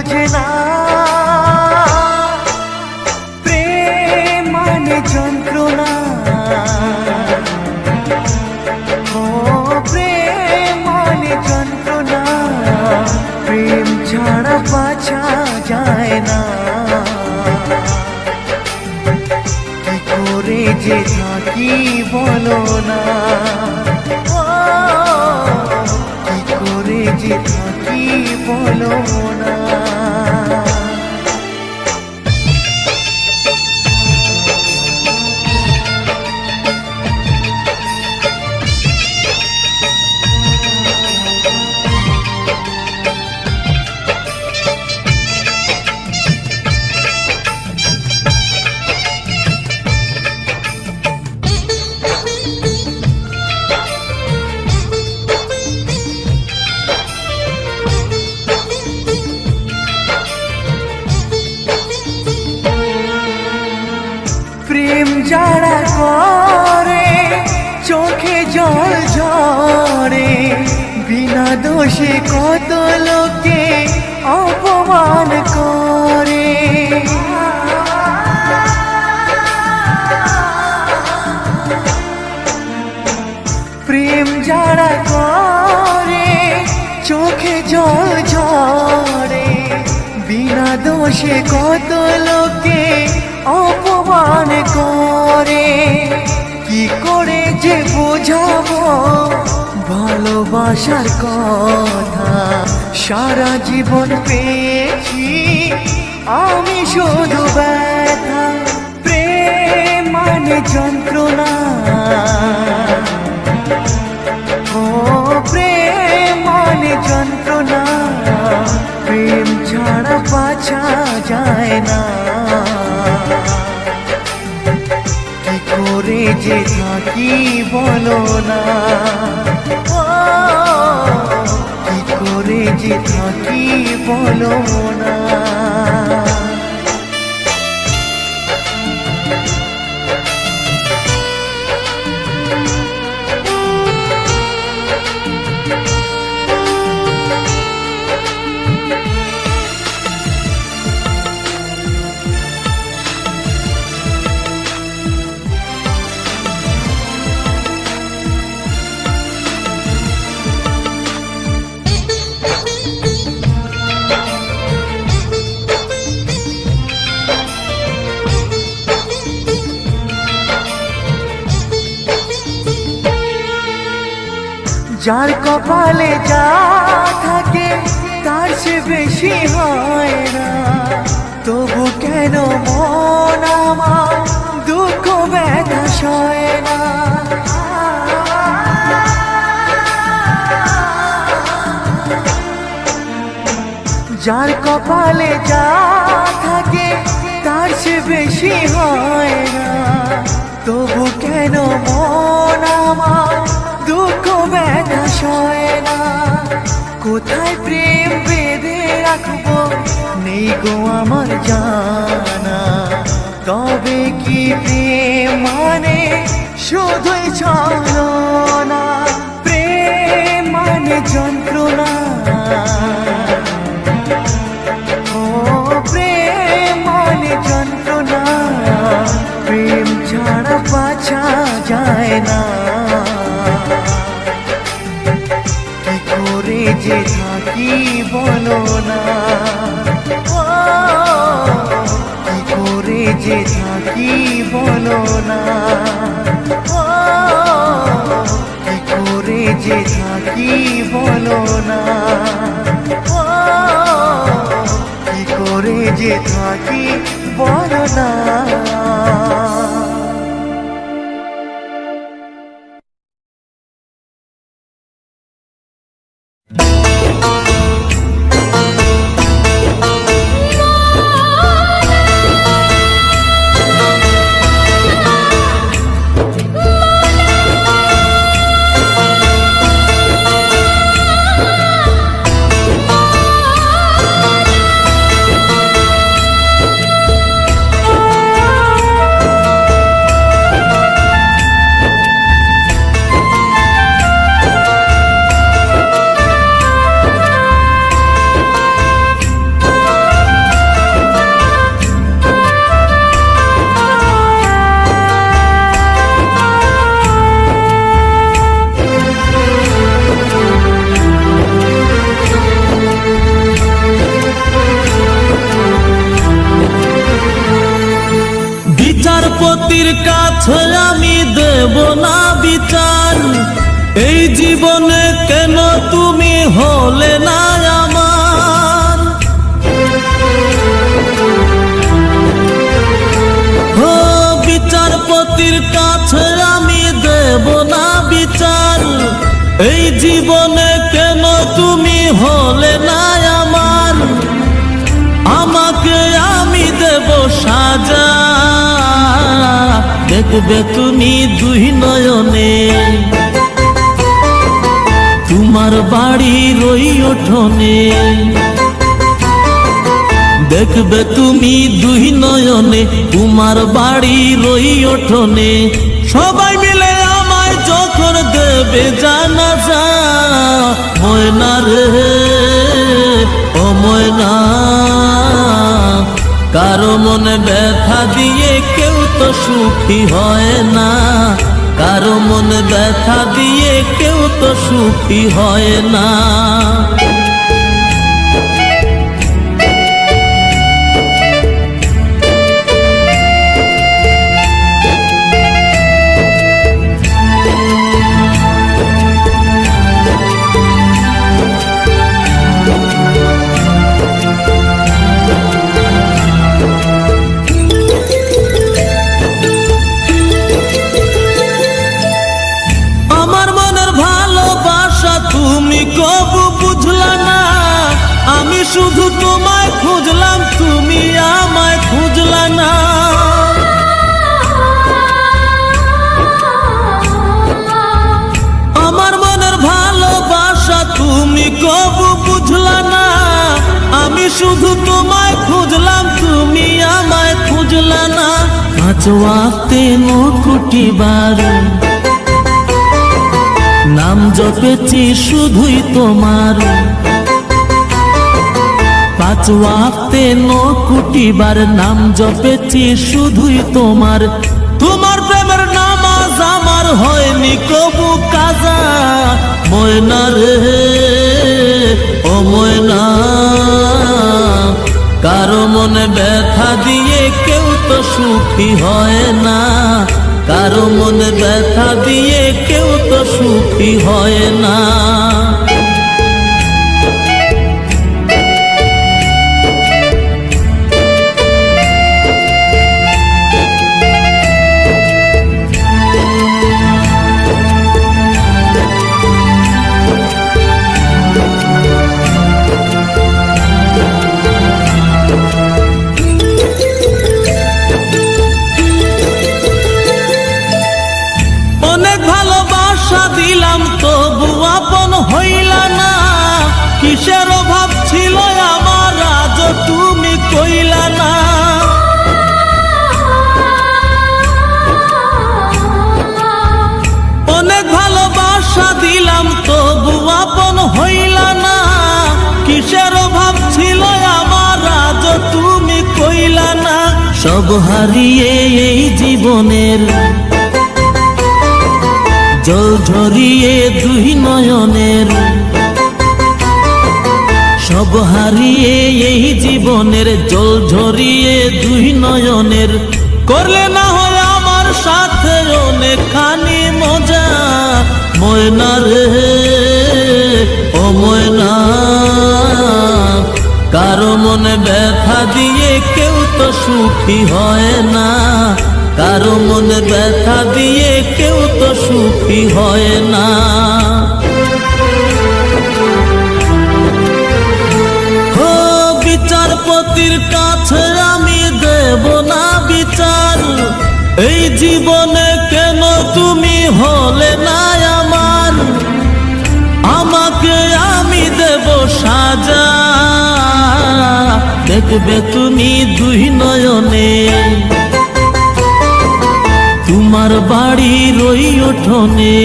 বোঝে না প্রেম মানে যন্ত্রণা। ও প্রেম মানে যন্ত্রণা, প্রেম ছাড়া বাঁচা যায় না। কি করে যে থাকি বলো না, কি করে যে থাকি বলো না। প্রেম যারা করে চোখে জল ঝরে, বিনা দোষে কত লোকে অপমান করে। প্রেম যারা করে চোখে জল ঝরে, বিনা দোষে কত লোকে অপমান করে। কি করে যে বোঝাবো ভালোবাসার কথা, সারা জীবন পেয়েছি আমি শুধু ব্যথা। প্রেম মানে যন্ত্রণা, ও প্রেম মানে যন্ত্রণা, প্রেম ছাড়া বাঁচা যায় না। কি করে যে থাকি বলো না, কি করে যে থাকি বলো না। যার কপালে যা থাকে তার সে বেশি হয় না, তবু কেন মন আমার দুঃখ ব্যথা সয় না। যার কপালে যা থাকে তার সে বেশি হয় না, তবু কেন মন আমার দুঃখ ব্যথা সয় না। কোথায় প্রেম বেঁধে রাখবো নেই গো আমার জানা, তবে কি প্রেম মানে শুধুই ছলনা। প্রেম মানে যন্ত্রণা, ও প্রেম মানে যন্ত্রণা, প্রেম ছাড়া বাঁচা যায় না। কি করে যে থাকি বলো না, কি করে যে থাকি বলো না, কি করে যে থাকি বলো না, কি করে যে থাকি বলো না। পতির কাছে আমি দেব না বিচার, এই জীবনে কেন তুমি হলে না আমার। ও বিচারপতির কাছে আমি দেব না বিচার, এই জীবনে কেন তুমি হলে না আমার। আমাকে আমি দেব সাজা, দেখবে তুমি দুই নয়নে, তোমার বাড়ির ওই উঠোনে। দেখবে তুমি দুই নয়নে, তোমার বাড়ির ওই উঠোনে। সবাই মিলে আমায় যখন দেবে জানাজা, ময়না রে ও ময়না, কারো মনে ব্যথা দিয়ে কেউ তো সুখী হয় না, কারো মনে ব্যথা দিয়ে কেউ তো সুখী হয় না। তুমি কবু বুঝলা না, আমি শুধু তোমায় খুঁজলাম, তুমি আমায় খুঁজলা না। আমার মনের ভালোবাসা তুমি কবু বুঝলা না, আমি শুধু তোমায় খুঁজলাম, তুমি আমায় খুঁজলা না। 5 ওয়াক্তে 9 কোটি বার নাম জপেছি শুধুই তোমার, 5 ওয়াক্তে 9 কোটি বার নাম জপেছি শুধুই তোমার। তোমার প্রেমের নামাজ আমার হয়নি কবু কাজা, ময়না রে ও ময়না, কারো মনে ব্যথা দিয়ে কেউ তো সুখী হয় না, কারো মনে ব্যথা দিয়ে কেউ তো সুখী হয় না। দিলাম তবু আপন হইলা না, কিসের অভাব ছিল আমার আজ তুমি কইলা না। অনেক ভালোবাসা দিলাম তবু আপন হইলা না, কিসের অভাব ছিল আমার আজ তুমি কইলা না। সব হারিয়ে এই জীবনের জল ঝরিয়ে দুই নয়নের, সব হারিয়ে এই জীবনের জল ঝরিয়ে দুই নয়নের। করলে না হয় আমার সাথে অনেকখানি মজা, ময়না রে ও ময়না, কারো মনে ব্যথা দিয়ে কেউ তো সুখী হয় না, কারো মনে ব্যথা দিয়ে কেউ তো সুখী হয় না। ও বিচারপতির কাছে আমি দেব না বিচার, এই জীবনে কেন তুমি হলে না আমার। আমাকে আমি দেব সাজা, দেখবে তুমি দুই নয়নে, তোমার বাড়ির ওই উঠোনে।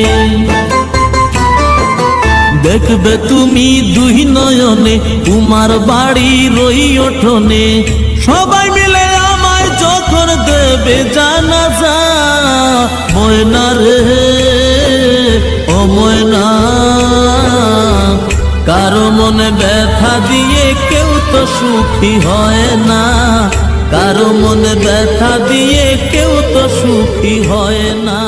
দেখবে তুমি দুই নয়নে, তোমার বাড়ির ওই উঠোনে। সবাই মিলে আমায় যখন দেবে জানাজা, ময়না রে ও ময়না, কারো মনে ব্যথা দিয়ে কেউ তো সুখী হয় না, কারো মনে ব্যথা দিয়ে কেউ তো সুখী হয় না।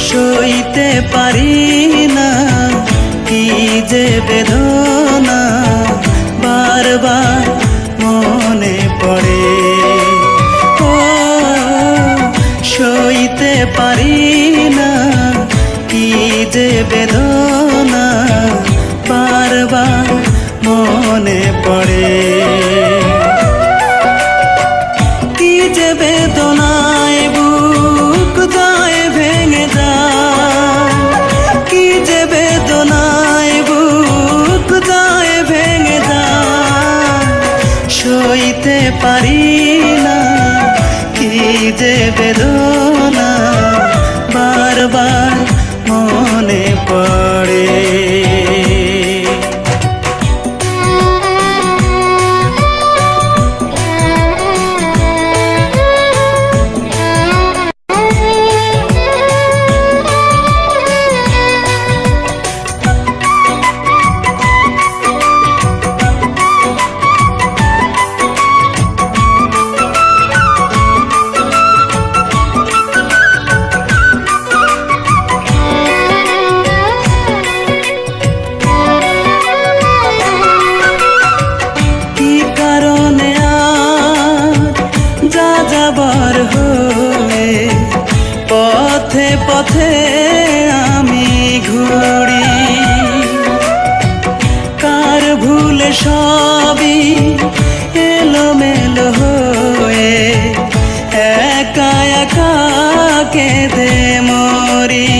সইতে পারি না কি যে বেদনা, বারবার মনে পড়ে। ও সইতে পারি না কি যে বেদনা, বারবার মনে পড়ে। কি যে বেদনায় বুক যায় ভেঙে যায়, কি যে বেদনায় বুক যায় ভেঙে যায়। সইতে পারি না কি যে বেদনা, বারবার মনে পড়ে। যাযাবর হয়ে পথে পথে আমি ঘুরি, কার ভুলে সবই এলোমেলো হয়ে একা একা কেঁদে মরি।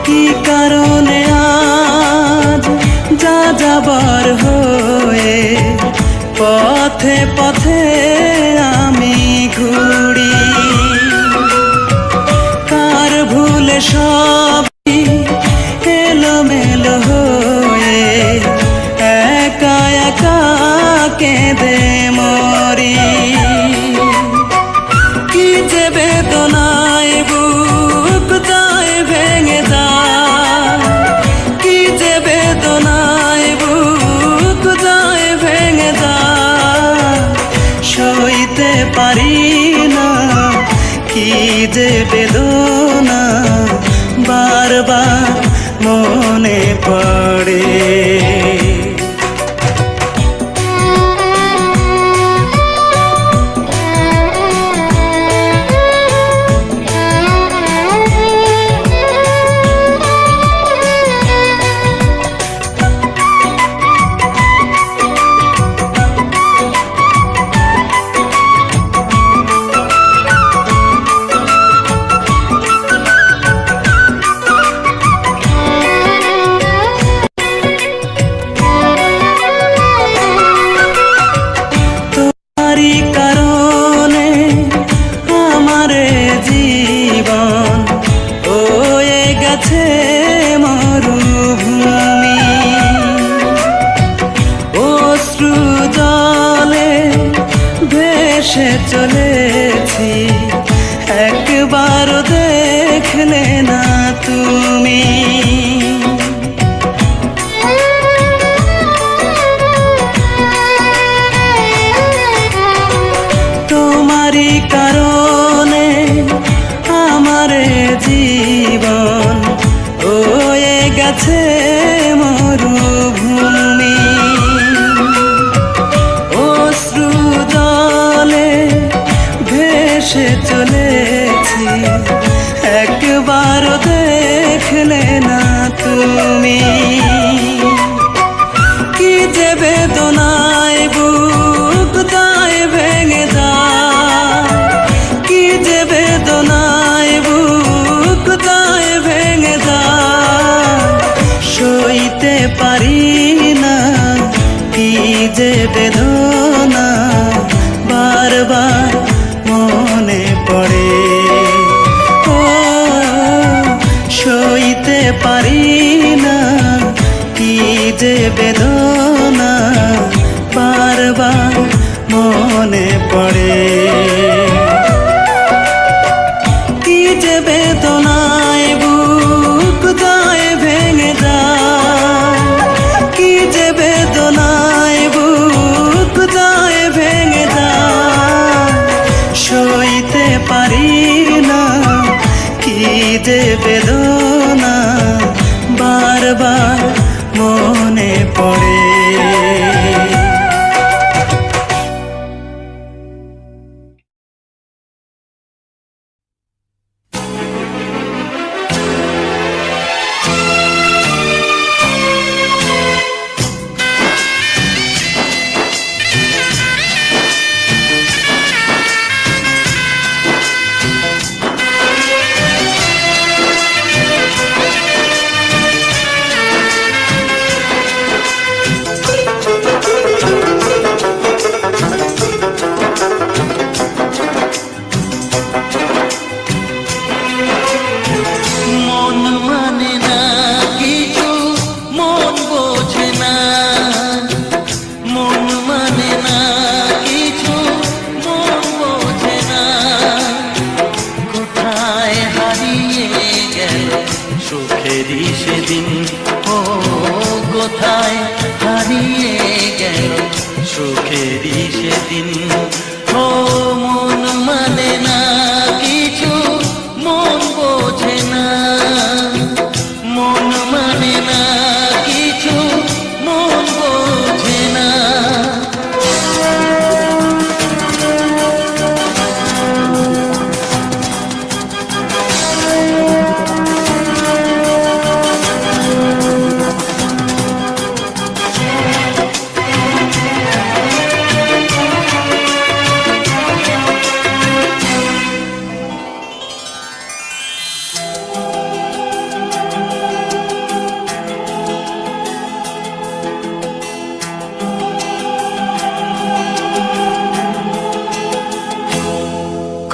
কি কারণে যাযাবর হয়ে পথে পথে আমি ঘুরি, কার ভুলে সবই এলোমেলো হয়ে একা একা কেঁদে মরি। কি যে বেদনায় বুক যায় ভেঙে যায়, কি যে বেদনায় বুক যায় ভেঙে যায়। সইতে পারি না কি যে বেদনা, বারবার মনে পড়ে। কারণে আমারে জীবন হয়ে গেছে মরুভূমি, অশ্রু জলে ভেসে চলেছি, একবার দেখলে না তুমি। তোমারই কারণে আমারে জীবন হয়ে গেছে মরুভূমি, অশ্রু জলে ভেসে চলেছি, একবার দেখলে না তুমি। কি যে বেদনায় বুক যায় ভেঙে যায়, কি যে যে বেদনা বারবার মনে পড়ে, কি যে বেদনায় বুক যায় ভেঙে যায়, কি যে বেদনায় বুক যায় ভেঙে যায়, সইতে পারি না কি যে বেদনা বারবার মনে পড়ে।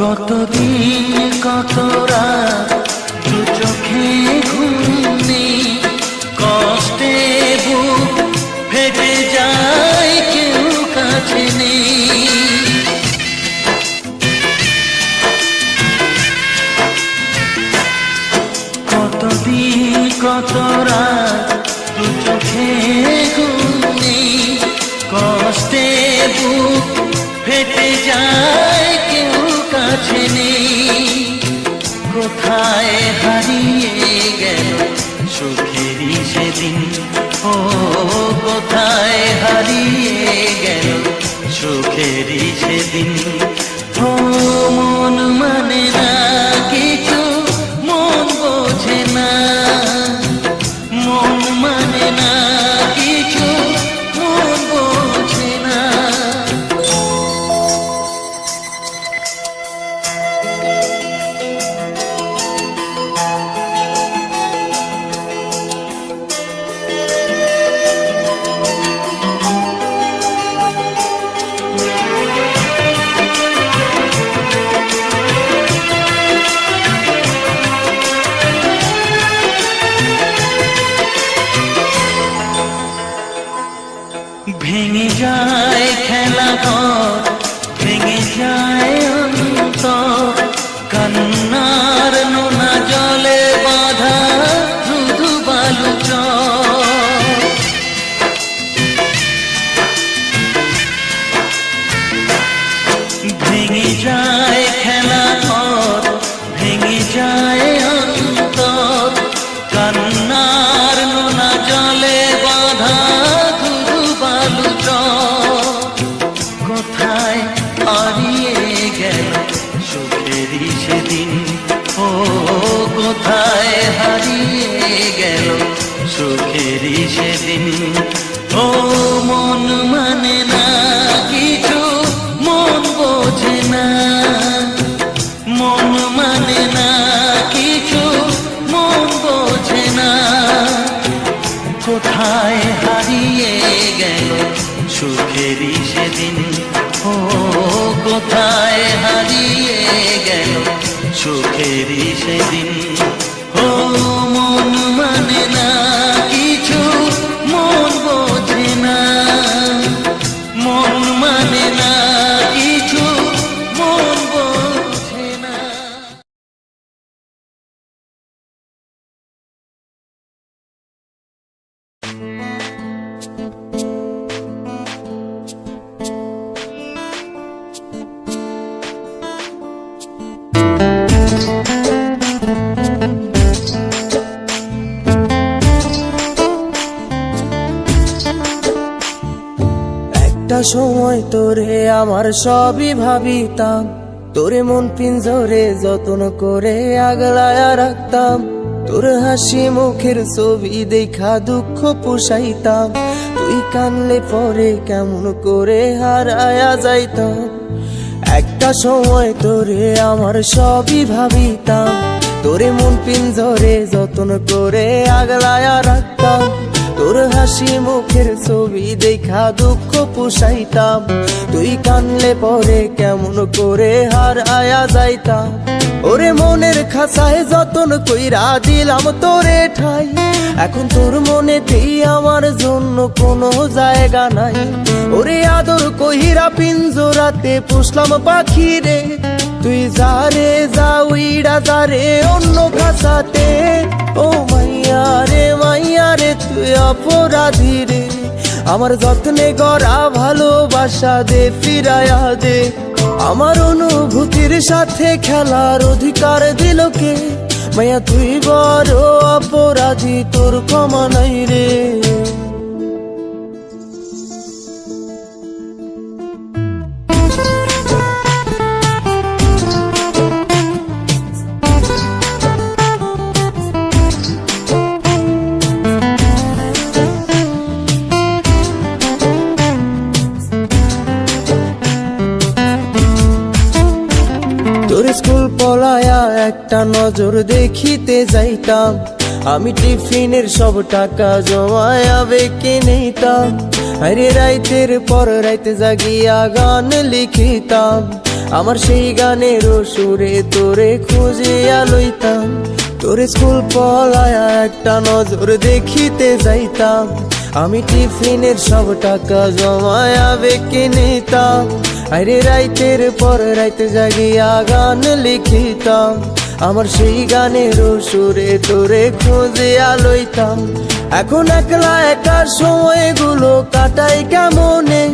কতদিন কত রাত দু চোখে ঘুম নেই, কষ্টে বুক ফেটে যায় কেউ কাছে নেই। কতদিন কত রাত দু চোখে ঘুম নেই, কষ্টে বুক ফেটে যায় কেউ কাছে নেই। কোথায় হারিয়ে গেল সুখেরই সেদিন, ও কোথায় হারিয়ে গেল সুখেরই সেদিন। ও মন মানে না কিছু, মন বোঝে না, মন মানে না কিছু, মন বোঝে না। ভেঙে যায় খেলা ঘর, ভেঙে যায় অন্তর, কান্নার নোনা জলে বাঁধা ধুধু বালু চর। ভেঙে যায় খেলা ঘর, ভেঙে যায় অন্তর, কান্নার নোনা জলে বাঁধা কোথায় হারিয়ে গেল সুখেরই সেদিন, ও কোথায় হারিয়ে গেল সুখেরই সেদিন। ও মন মানে না কিছু, মন বোঝে না, মন মানে না কিছু, মন বোঝে না। কোথায় হারিয়ে গেল সুখেরই সেদিন, ও কোথায় হারিয়ে গেল সুখেরই সেদিন। ও মন মানে না কিছু, মন একটা সময় তোরে আমার সবই ভাবিতাম, তোরে মন পিঞ্জরে যত্ন করে আগলায়া রাখতাম, তোর হাসি মুখের ছবি দেখা দুঃখ পুষাইতাম, তুই কানলে পরে কেমন করে হারায়া যাইতাম। একটা সময় তোরে আমার সবই ভাবিতাম, তোরে মন পিঞ্জরে যত্ন করে আগলায়া রাখতাম, তোর হাসি মুখের ছবি দেখা দুঃখ পুষাইতাম, তুই কানলে পরে কেমন করে হারায়া যাইতাম। ওরে মনের খাঁচায় যতন কইরা দিলাম তোরে ঠাই, এখন তোর মনেতেই আমার জন্য কোনো জায়গা নাই। ওরে আদর কইরা পিঞ্জরাতে পুষলাম পাখি রে, তুই যারে যা উইড়া যারে অন্য খাঁচাতে। ও মাইয়া রে তুই অপরাধী রে, আমার যত্নে গড়া ভালোবাসা দে ফিরায়া দে। আমার অনুভূতির সাথে খেলার অধিকার দিল কে, মাইয়া তুই বড় অপরাধী, তোর ক্ষমা নাই রে। তোর স্কুল পলায়া একটা নজর দেখিতে যাইতাম, আমি টিফিনের সব টাকা জমায়া বেঁকে নিতাম। আরে রাইতের পর রাইতে জাগিয়া গান লিখিতাম, আমার সেই গানের সুরে তোরে খুঁজিয়া লইতাম। তোর স্কুল পলায়া একটা নজর দেখিতে যাইতাম, আমি টিফিনের সব টাকা জমায়া বেঁকে নিতাম। আরে রাইতের পর রাইতে জাগিয়া গান লিখিতাম, আমার সেই গানের সুরে তোরে খুঁজিয়া লইতাম। এখন একলা একা সময়গুলো কাটাই কেমনে,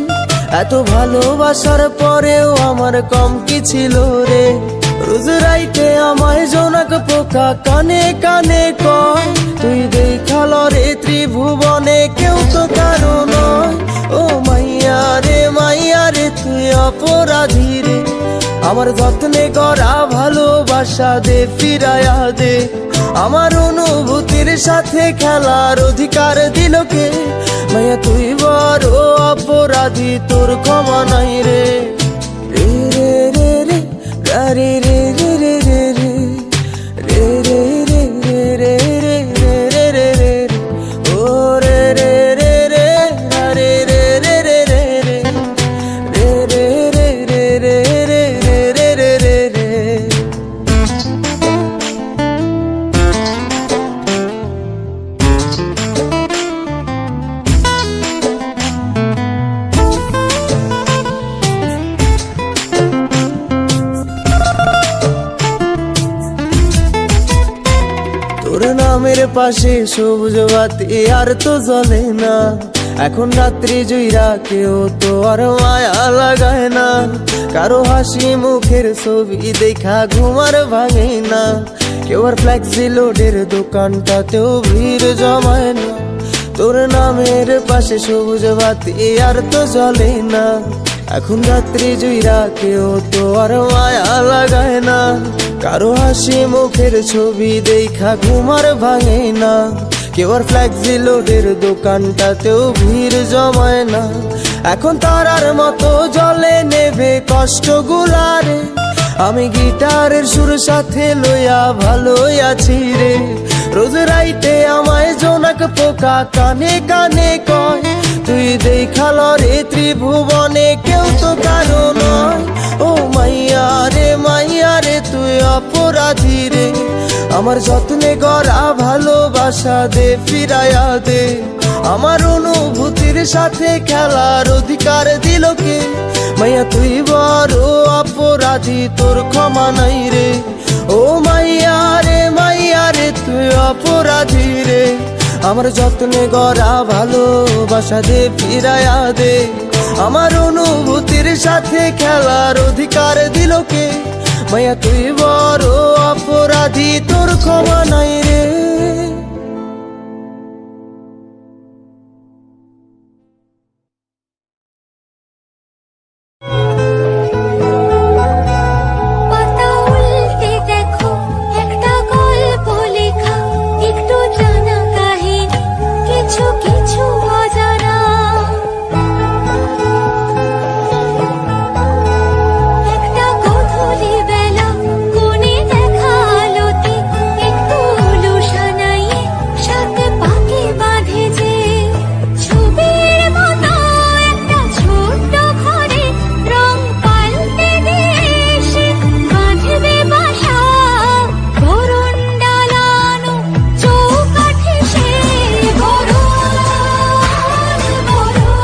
এত ভালোবাসার পরেও আমার কম কি ছিল রে। রোজ রাইতে আমায় জোনাক পোকা কানে কানে কয়, তুই দেখাল রে ত্রিভুবনে কেউ তো কারো নয়। ও মাইয়া রে তুই অপরাধী রে, আমার যত্নে গড়া ভালোবাসা দে ফিরায়া দে। আমার অনুভূতির সাথে খেলার অধিকার দিল কে, মাইয়া তুই বড় অপরাধী, তোর ক্ষমা নাই রে। রে রে রে রে রে রে রে রে রে রে রে রে রে রে রে রে রে রে ও রে রে রে রে রে রে রে রে রে রে রে রে রে রে রে রে। তোর নামের পাশে সবুজ বাতি আর তো জ্বলে না, এখন রাত্রি জুইরা কেউ তো আর মায়া লাগায় না। কারো হাসি মুখের ছবি দেখা ঘুমার ভাঙে না, কেউ আর ফ্লেক্সি লোডের দোকানটাতেও ভিড় জমায় না। তোর নামের পাশে সবুজ বাতি আর তো জ্বলে না, এখন রাত্রি জুইরা কেউ তো আর মায়া লাগায় না। কারো হাসি মুখের ছবি দেখা ঘুমার ভাঙে না, কেউ আর ফ্লেক্সি লোডের দোকানটাতেও ভিড় জমায় না। এখন তারার মতো জলে নেবে কষ্ট গুলারে, আমি গিটারের সুর সাথে লইয়া ভালোই আছি রে। রোজ রাইতে আমায় জোনাক পোকা কানে কানে কয়, তুই দেখাল রে ত্রিভুবনে কেউ তো কারো নয়। ও মাইয়া রে তুই অপরাধী রে, আমার যত্নে গড়া ভালোবাসা দে ফিরায়া দে। আমার অনুভূতির সাথে খেলার অধিকার দিল কে, মাইয়া তুই বড় অপরাধী, তোর ক্ষমা নাই রে। ও মাইয়া রে তুই অপরাধী রে, আমার যত্নে গড়া ভালোবাসা দে ফিরায়া দে। আমার অনুভূতির সাথে খেলার অধিকার দিল কে, মাইয়া তুই বড় অপরাধী তোর ক্ষমা নাই রে। পাতা উল্টে দেখো একটা গল্প লেখা, একটু জানা কাহিনী, কিছু কিছু অজানা। একটা গধূলি বেলা কোণে দেখা আলোতে একটু উলু সানাইয়ে সাথে পাকে বাঁধে যে ছবির মতো একটা ছোট্ট ঘরে রং পাল্টে দিয়ে এসে বাঁধবে বাসা। বরণ ডালানো চৌকাঠে সে বরণ বরণ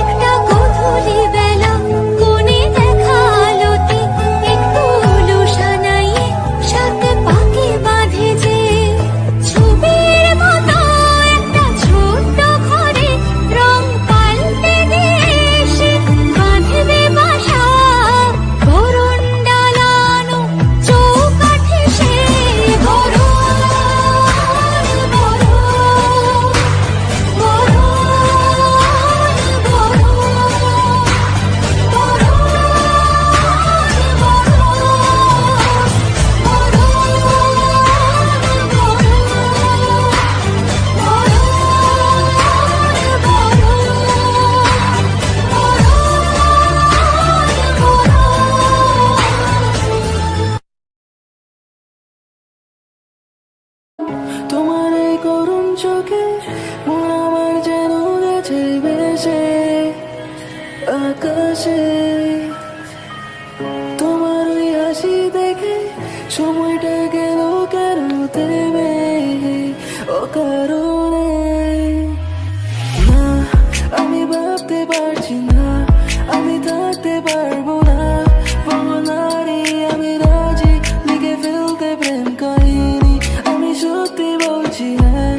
একটা গধূলি বেলা কোণে দেখা আলোতে একটু উলু সানাইয়ে সাথে পাকে বাঁধে যে ছবির মতো একটা ছোট্ট ঘরে রং পাল্টে দিয়ে এসে বাঁধবে বাসা। বরণ ডালানো চৌকাঠে সে বরণ বরণ তোমার এই করুণ চোখে মন আমার যেন গেছে ভেসে আকাশে। তোমার ওই হাসি দেখে সময়টা গেল কেন থেমে অকারণে। না আমি ভাবতে পারছি না, আমি থাকতে পারবো না। বলনারি আমি রাজি, লিখে ফেলতে প্রেম কাহিনী। আমি সত্যি বলছি হ্যাঁ,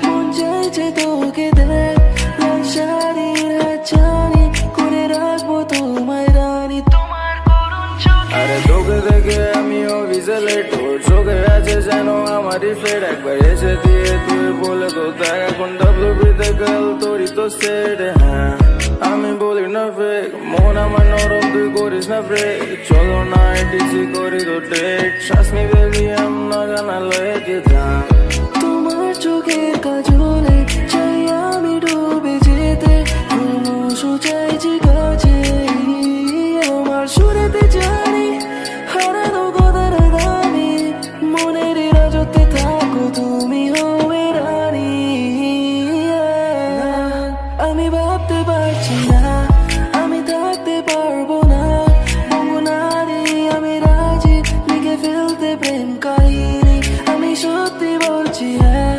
মন চাইছে তোকে দেখ। লাল শাড়ির হাতছানি করে রাখবো তোমায় রানী। তোমার করুণ চোখে আরে তোকে দেখে আমি অফিসে তোর চোখে আছে যেন আমারই ফের। একবার এসে দিয়ে তুই বলে তো দেখ এখন ডাব্লিউবিতে গেল তোরই তো সেট। হ্যাঁ আমি বলি না ফেক, মন আমার নরম তুই করিস না ব্রেক। চলো না ডিসি করি তো ডেট, শ্বাস নি বেবি আম না জানা লেগে যা। তোমার চোখের কাজলে চাই আমি ডুবে যেতে, ক্রমশ চাইছি কাছে আমার সুরেতে জানি হারানো কথার দামি। মনের রাজত্বে থাকো তুমি হবে রানী। আমি ভাবতে পারছি না, আমি থাকতে পারবো না। বঙ্গনারী আমি রাজি, লিখে ফেলতে প্রেম কাহিনী। আমি সত্যি বলছি হ্যাঁ,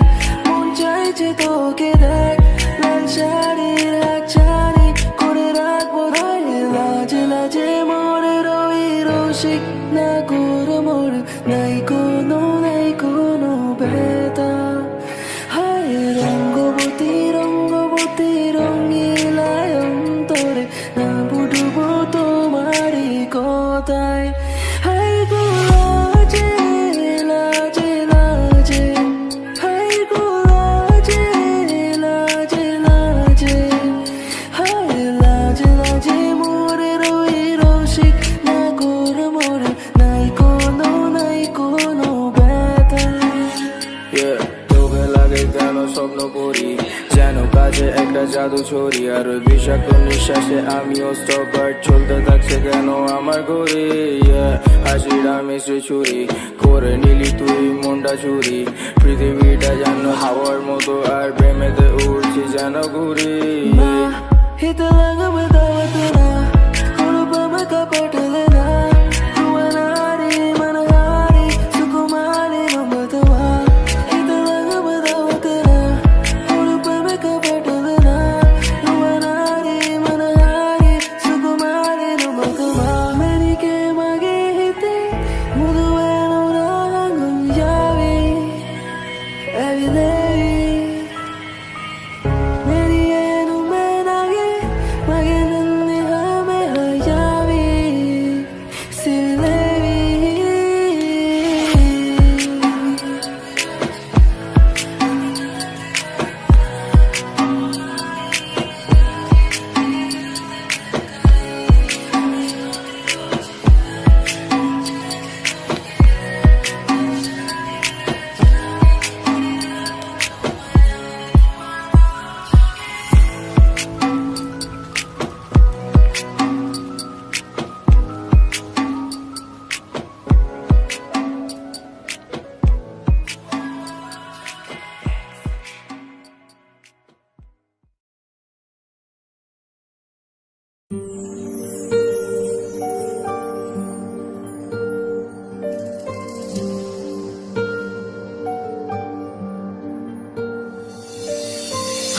মন চাইছে তোকে দেখ। লাল শাড়ির হাতছানি করে রাখবো গায়ে। লাজে লাজে মোরে রই রসিক না করো মোর, নাই কোনো ব্যথা। হায় রঙ্গবতী রঙ্গবতী রঙিলায় অন্তরে, না বুঝবো তোমারই কথায়। হায় গো লাজে লাজে লাজে, হায় গো লাজে লাজে লাজে। হায় লাজে লাজে মোরে রই রসিক না করো মোর, নাই কোনো ব্যথা। তোকে লাগে কেন স্বপ্ন করি যেন কাছে একটা জাদু ছড়ি। আর ওই বিষাক্ত নিঃশ্বাসে আমিও স্টপার, চলতে থাকছে কেন আমার ঘড়ি। হাসির আমি ছুরি করে নিলি তুই মনটা চুরি। পৃথিবীটা যেন হাওয়ার মতো আর প্রেমেতে উড়ছি যেন ঘুরি। Hita lang ang matawad ko na, kulo pa makapatala na. Lumanari, manahari, sukumali ng batawa. Hita lang ang matawad Levi, Mariano Menage, Magenani Hame Hayavi, Levi.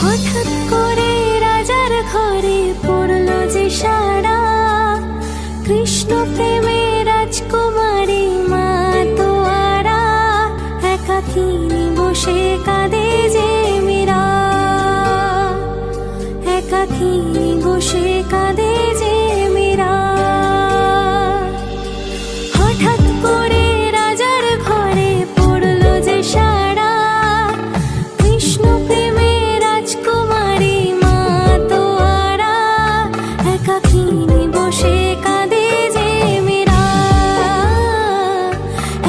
হঠাৎ করে রাজার ঘরে পড়লো যে সাড়া, কৃষ্ণ প্রেমে রাজকুমারী মা তোয়ারা, একাকিনী বসে কাঁদে যে মীরা, একাকিনী বসে কাঁদে যে মীরা। হঠাৎ করে রাজার ঘরে পড়লো যে সাড়া, কৃষ্ণ প্রেমে রাজকুমারী মা তোয়ারা, একাকিনী বসে কাঁদে যে মীরা,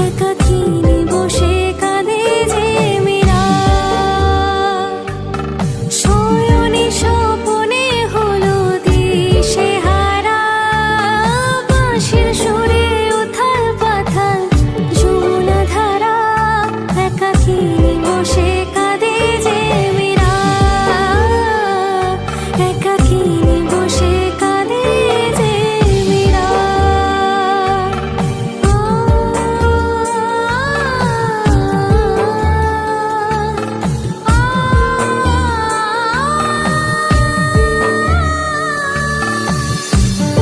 একাকিনী বসে কাঁদে যে মীরা। শয়নে স্বপনে হলো দিশেহারা, বাঁশির সুরে উথাল পাথাল যমুনা ধারা, একাকিনী বসে কাঁদে যে মীরা, একাকিনী বসে কাঁদে যে মীরা।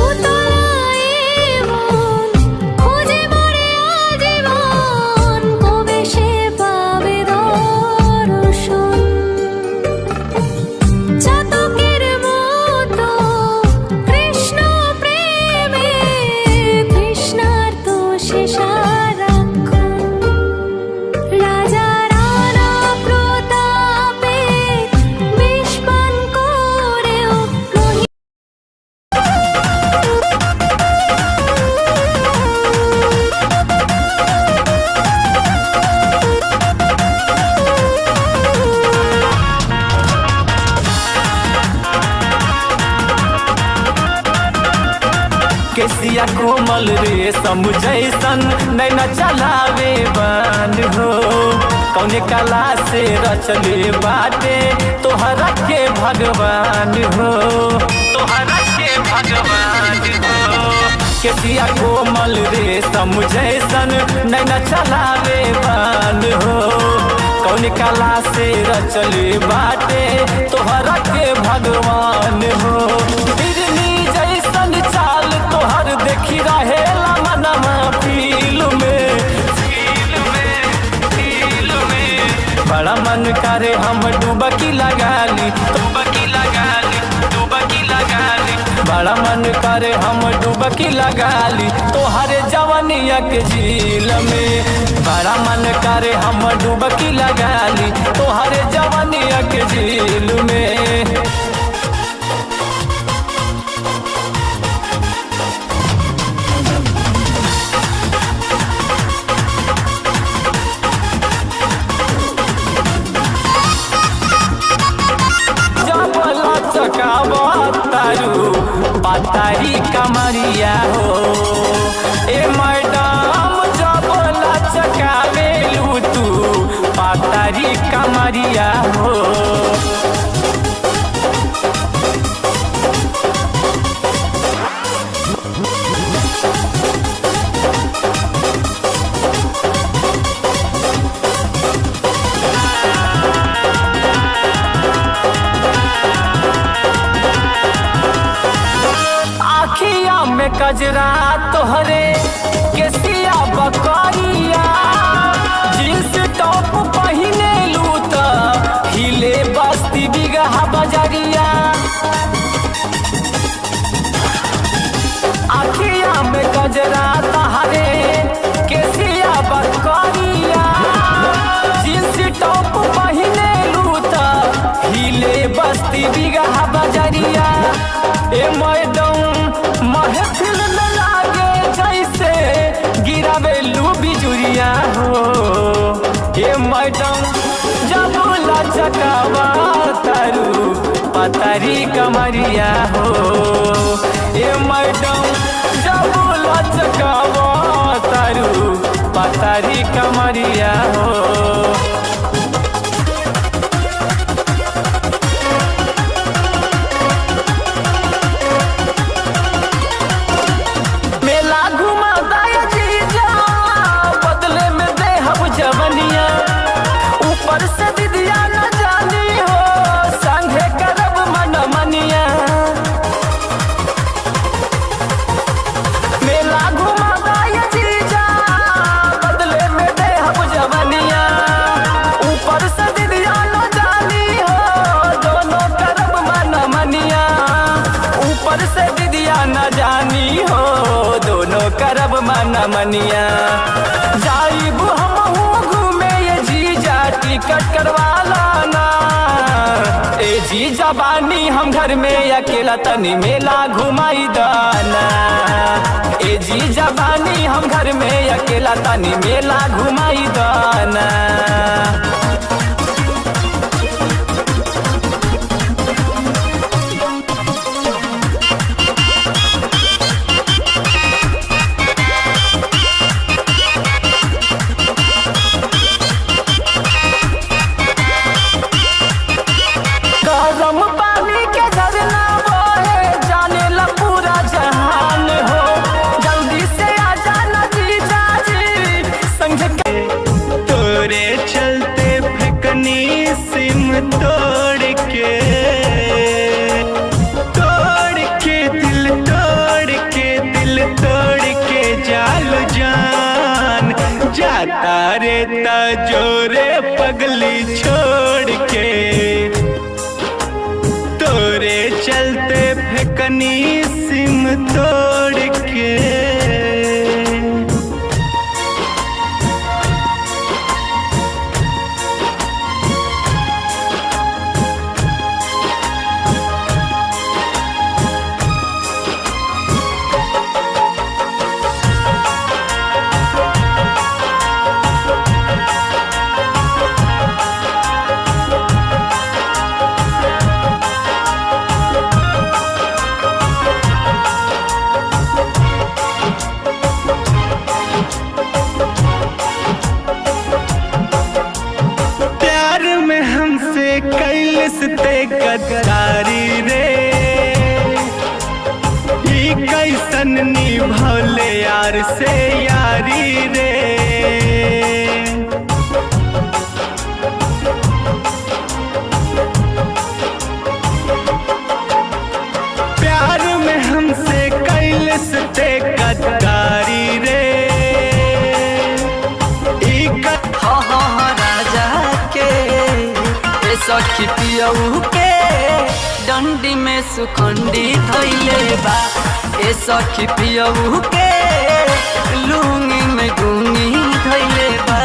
উতলায় মন খোঁজে মরে আজীবন, কবে সে পাবে দর্শন। চাতকের মতো কৃষ্ণ প্রেমে তৃষ্ণার্ত সে সারাক্ষণ। রাজা রানা প্রতাপে বিষ পান করেও নহি केसिया कोमल रेशम जैसन नैना चलावे बान हो, कौने कला से रचले बाटे तोहरा के भगवान हो, तोहरा के भगवान हो। केसिया कोमल रेशम जैसन नैना चलावे बान हो, कौने कला से रचले बाटे तोहरा के भगवान हो। बिरनी जैसन चाल तोहर देखी रहेला मनवा फील में, बड़ा मन करे हम डुबकी लगा ली, डुबकी लगा ली, डुबकी लगा ली। बड़ा मन करे हम डुबकी लगा ली तोहरे जवनिया के झील में, बड़ा मन करे हम डुबकी लगा ली तोहरे जवनिया के झील में। तारू पातारी कमरिया हो, ए मैडम जब लचकावेलू तू पातारी कमरिया हो। में कजरा तोहरे केसिया बकरिया, जींस टॉप पहिने लू बजरिया आखिया में गजरा तहरे केसिया बकरिया जींस टॉप पहने लूता हिले बस्ती बिगहा बजरिया ए मैडम महफिल न लागे जैसे गिरावे लू बिजुरिया हो ए मैडम जब लचकावा तारू पतरी कमरिया हो ए मैडम जब लचकावा तारू पतरी कमरिया हो मेला घुमा दाया जीजा बदले में दे हम जवनिया ऊपर से दीदिया न जानी हो संगे करब मन मनिया मेला घुमा दाया जीजा बदले में दे हम जवनिया ऊपर से दीदिया न जानी हो दोनों करब मन मनिया ऊपर से दीदिया न जानी हो दोनों करब मन मनिया जाइब हम घूमे ये जीजा टिकट करवाला ना ए जीजा बानी हम घर में अकेला तनी मेला घुमाई दाना ए जीजा बानी हम घर में अकेला तनी मेला घुमाई दाना गरम पानी के झरना बहे जाने ला पूरा जहान हो जल्दी से आ जाना जीजा जी संग के तोरे चलते फेकनी सिम तोड़ के दिल तोड़ के जाल जान जाता रे जोरे पगली छोड़ के तोरे चलते फेकनी सिम तोड़ के प्यार में हमसे कैलसते गद्दारी रे ई कैसन निभौले यार से यारी रे प्यार में हमसे कैलसते गद्दारी रे राजा के ए सखी पियऊ के डंडी में सुखंडी धैले बा ए सखी पियऊ के लुंगी में गुंगी धैले बा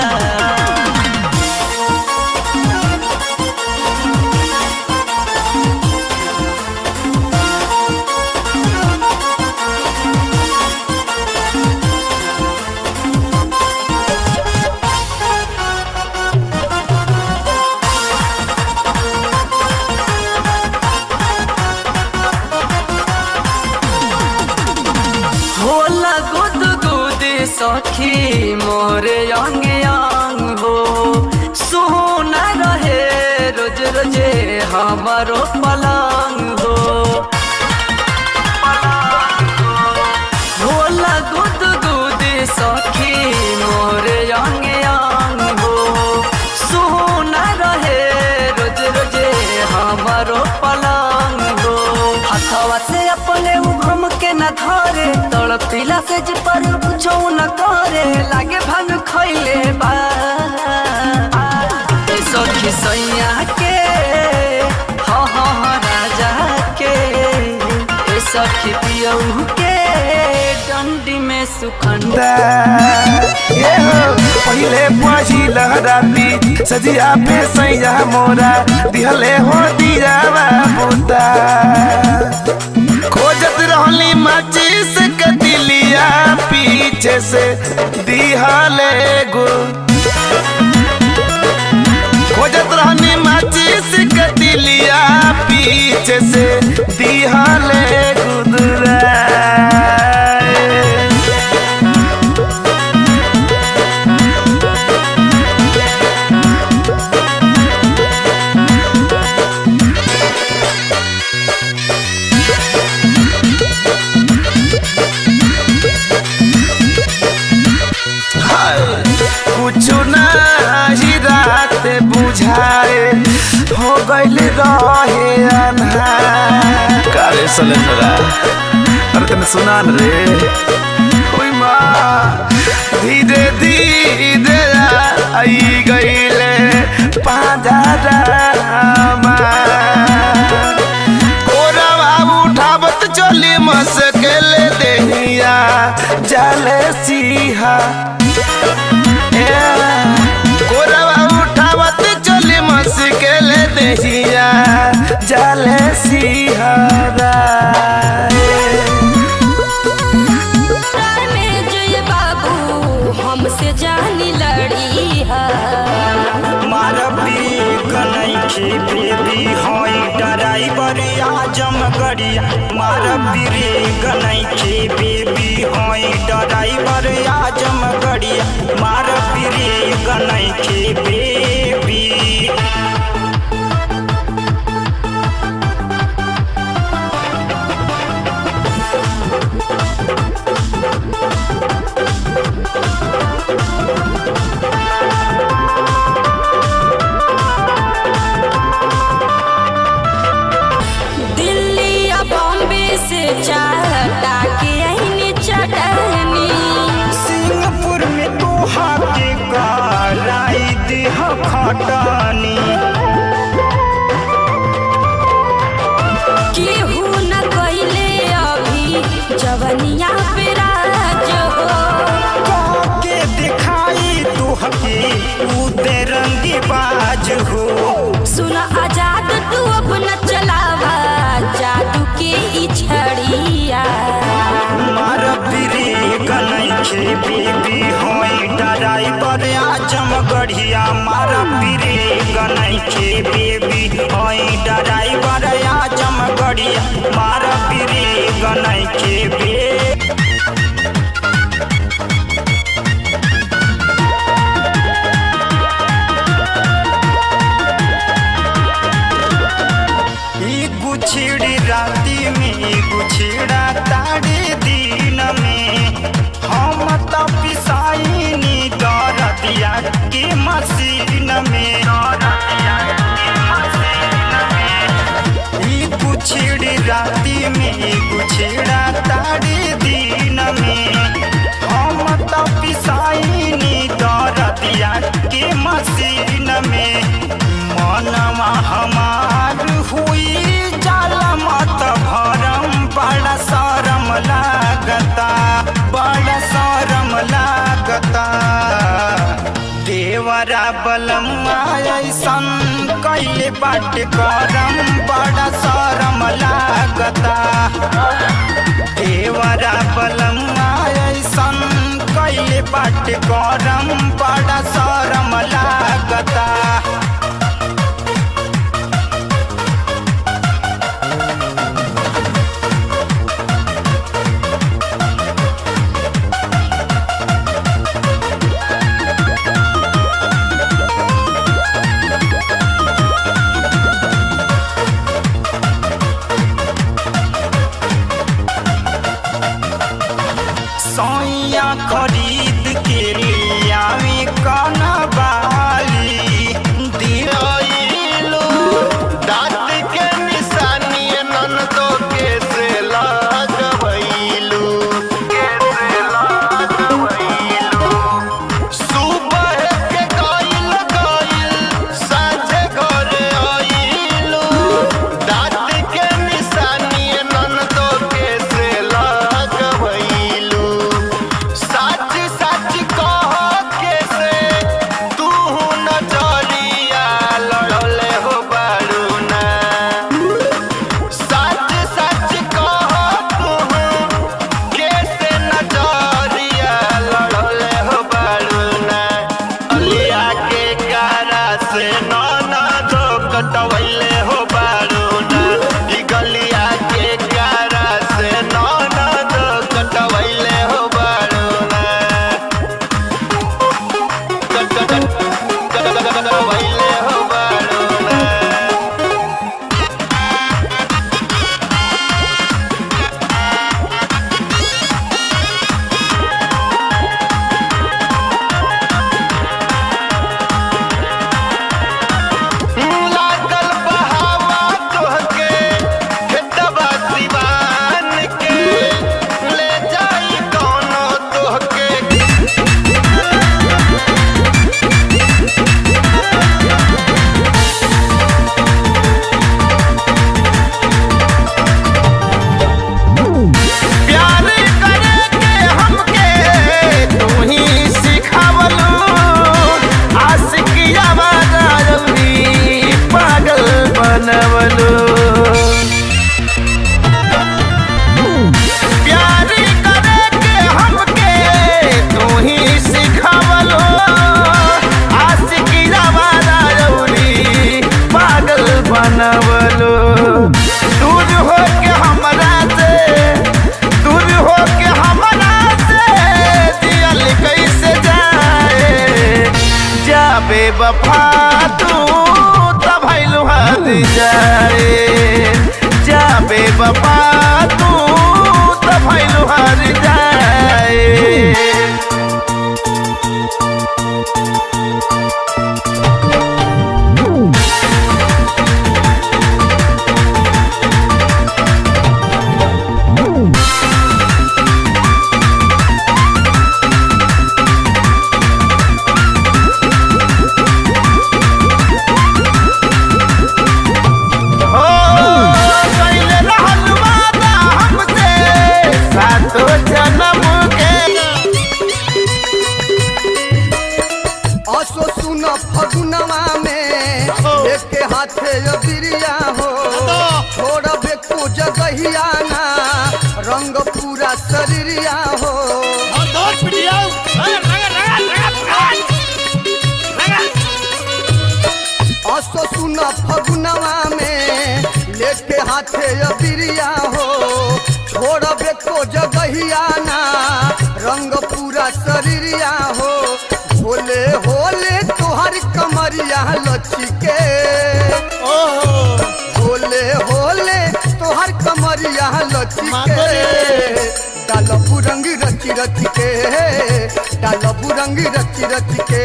होला गुद गुद सखी मोरे अंग अंग हो सोना रहे रोज रोजे हमारो पलंग हो होला गुद गुद सखी मोरे अंग अंग हो सोना रहे रोज रोजे हमारो पलंग हो हथवा से अपने उभम के न धरे तड़पिला से जे पर कुछ न करे लागे भांग खैले बा ए सखी सैया के हा सखी पियऊ के डंडी में सुखंडा ये हो पहिले पहिल राती सजिया पे सैया मोरा दिहले हो दिया बुता खोजत रहली माचिस के दिलिया पीछे से दिहले गो खोजत रहनी माचिस के दिलिया पीछे से दिहले गुदरा कुछु नाही रात बुझाए हो गइल रहे अन्हार कारे सलेंदरा अरे तने सुना न रे ओई माँ धीरे धीरे आई गइले पाजारा कोरवा उठावत चली मसकेले देहिया जाले सिहा कोरवा उठावत चली मसकेले देहिया जाले सिहरा में जो ये बाबू हमसे जानी लड़ी है मारबी गनैखी बेबी होई ड्राइवर आजम गड़िया मारबी रे गनैखी बेबी होई ड्राइवर आजम गड़िया मारबी रे गनैखी बेबी दिल्ली या बॉम्बे से चाहता के आईनी चटनी सिंगापुर में तो हाके कराई देह खटानी केहू न कइले अभी जवनिया पे राज हो के दिखाई तुहके उदे रंगी बाज हो सुन आजाद तू अपना चलावा जादू के ई छड़िया मारबी रे गनैखी बेबी होई ड्राइवर आजम गढ़िया मारबी रे गनैखी बेबी होई ड्राइवर आजम गढ़िया मारबी रे गनैखी बेबी गुछड़ी राती में गुछड़ा ताड़े दिन में हम तो पिसाइनी दरदिया के मशीन में गुछड़ी राती में गुछड़ा ताड़े दिन में हम तो पिसाइनी दरदिया के मशीन में मनवा हमार हुई जाला मत भरम बड़ा शरम लागता बड़ा शरम लागता देवरा बलम्मा ऐसन कैले बाट करम बड़ा शरम लागता देवरा बलम्मा ऐसन कैले बाट करम बड़ा शरम लागता सैया खरीद के लियावे कनबाली बेवफा तू तब भइलू हाथ जाए जा बेवफा तू तब भइलू हाथ जाए फगुनवा में एक हाथे बिरिया हो छोड़बे को जगहिया ना रंग पूरा शरीरिया हो असो सुन फगुनवा में लेके हाथे बिरिया हो छोड़बे को जगहिया ना रंग पूरा शरीरिया हो होले होले तोहर कमरिया लचके होले होले तोहर कमरिया लचके डालबू रंग रची रची के डालबू रंग रची रची के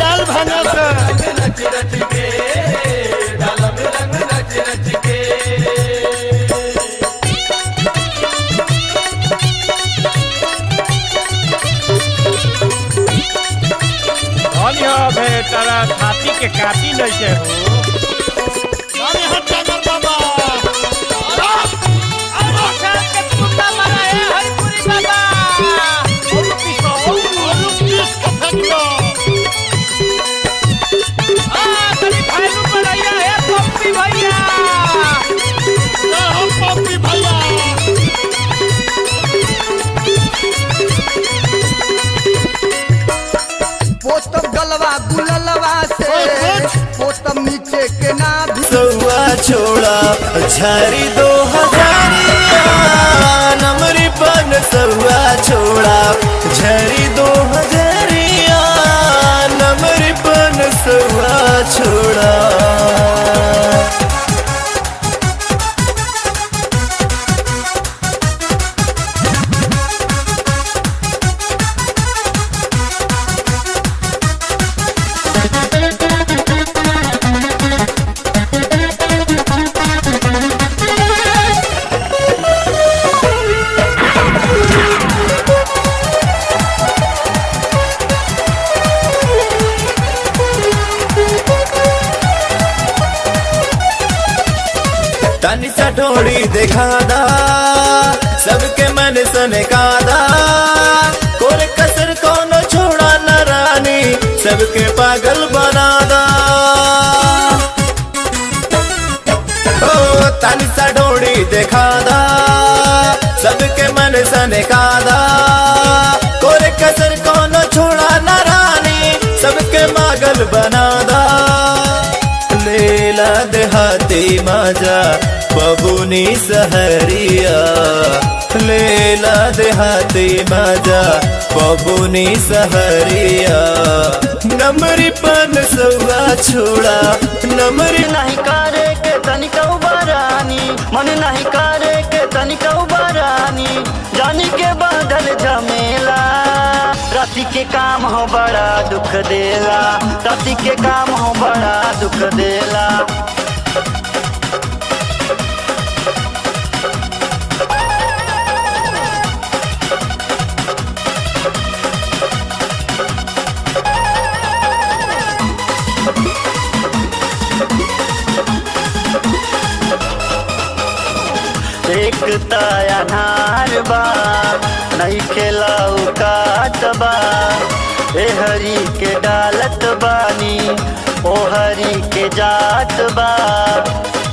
डाल भांगा रची रची के डालबू रंग रची रची के तारा छाती के काटी नहीं हो पोतम गलवा गुललवा से पोतम नीचे के ना भी सौआ छोड़ा झारी 2000 नमरी पन सौआ छोड़ा झारी 2000 नमरी पन सौआ छोड़ा तनी सा ढोड़ी देखा दा सबके मन सने कादा कोरे कसर कोनो छोड़ा न रानी सबके पागल बना दा ओ तनी सा ढोड़ी देखा दा सबके मन सने कादा कोरे कसर कोनो छोड़ा न रानी सबके पागल बना दा लेला देहाती माजा बबुनी सहरिया लेला देहाती माजा बबुनी सहरिया नमरी पन सौआ छोड़ा नमरी नहीं करे के तनिका उबारानी मन नहीं करे के तनिका उबारानी जानी के बादल झमेला राती के काम हो बड़ा दुख देला राती के काम हो बड़ा दुख देला एक अनार बा नहीं खेलाऊ काट बा ए हरी के डालत बानी ओ हरी के जात बा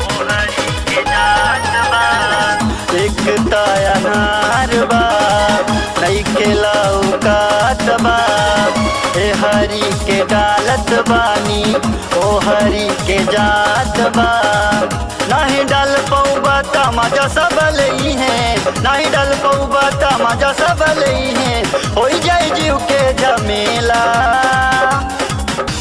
ओ हरी के जात बा एक अनार बा नहीं खेलाऊ काट बा ए हरी के डालत बानी ओ हरी के जात बा नहीं डाल पौबा तमाजा सब लई है नहीं डाल पौबा तमाजा सब लई है हो जाए जीव के झमेला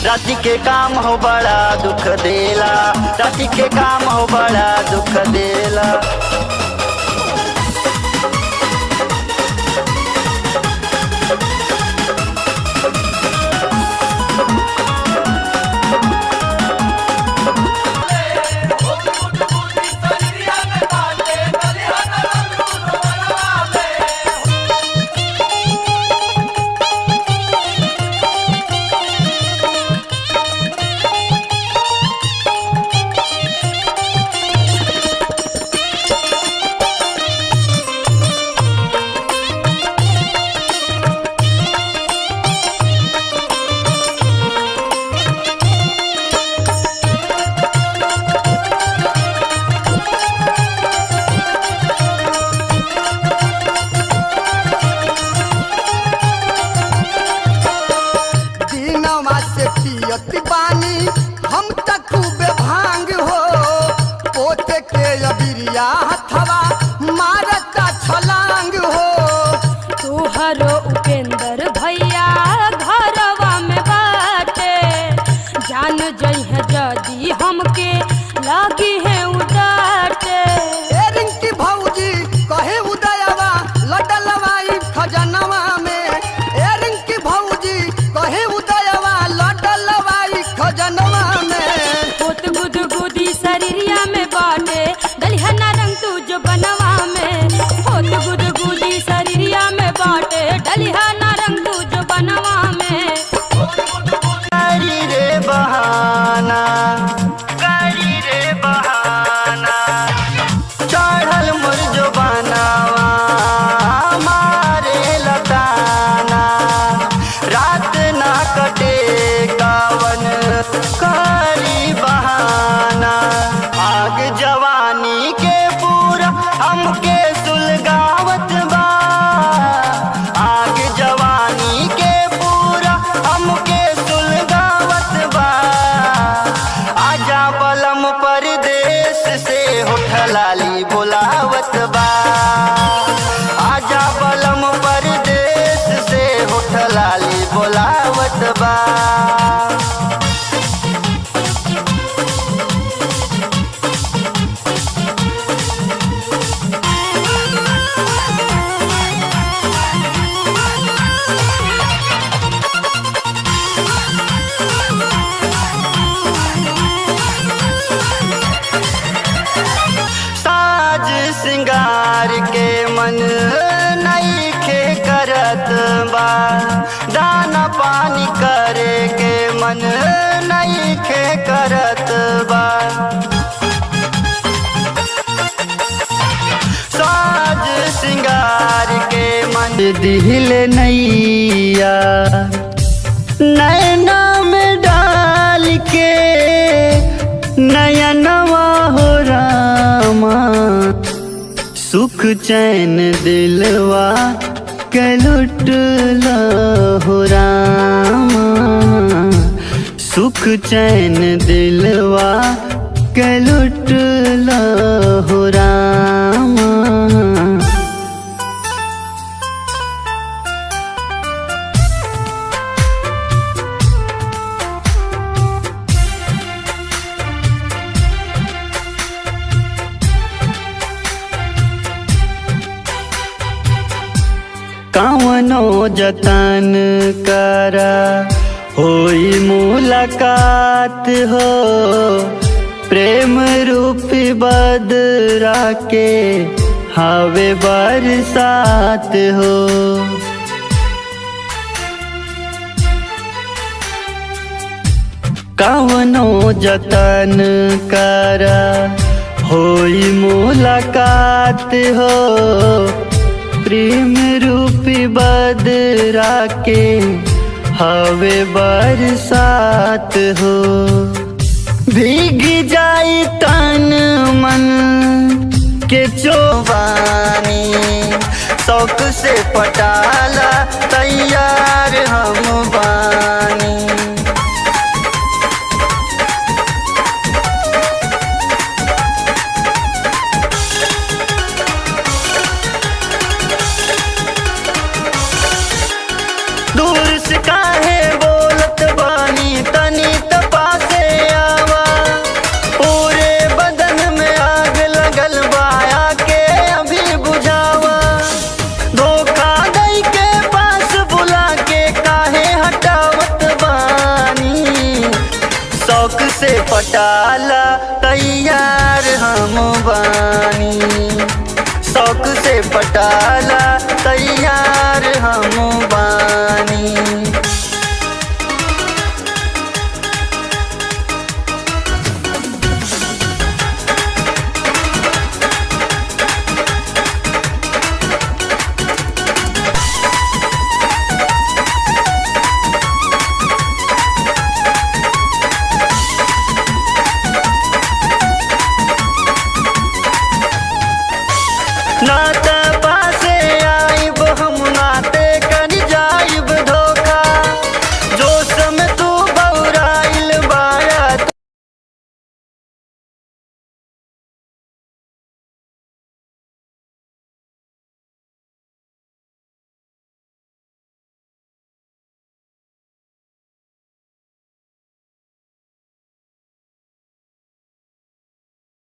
राति के काम हो बड़ा दुख देला, राति के काम हो बड़ा दुख देला। पानी हम तक खूबे भांग हो, पोते के अबिरिया हथवा मारता छलांग हो। तोहरो उपेंद्र भैया घरवा में बाटे, जान जइहे जदी हमके लगी है उडाटे। ए रिंकी भौजी कहे उदयवा लडलवाई खजनवा में, ए रिंकी भौजी कहे उदयवा लडलवाई खजनवा में। होत गुदगुदी शरीरिया में बाटे, दलिया ना रंग तू जो बनवा में। होत गुदगुदी शरीरिया में बाटे, दलिया ना रंग तू जो बनवा में। करी रे बहाना, करी रे बहाना, चढ़ल मोर जो बनावा मारे लताना। रात ना कटे कावन करी बहाना, आग जवानी के पूरा हमके सुलगावत बा। आग जवानी के पूरा हमके सुलगावत बा। आजा बलम परदेश से होठलाली बोलावत बा। आजा बलम परदेश से होठलाली बोलावत बा। साज सिंगार के मन नईखे करत बा। दाना पानी करे के मन नईखे करत बा। साज सिंगार के मन दिल नैया नैना में डाल के, नयनवा हो रामा सुख चैन दिलवा के लुटला हो रामा। सुख चैन दिलवा के लुटला हो रामा। कावनो जतन करा होई मुलाकात हो, प्रेम रूपी बदरा के हवे बरसात हो। कावनो जतन करा होई मुलाकात हो, प्रेम रूपी बदरा के हवे बरसात हो। भीग जाई तन मन के चोबानी, शौक से पटाला तैयार हम बानी। दूर से काहे बोलत बानी, तनी से पटाला तैयार हम बानी, शौक से पटाला तैयार हम बानी।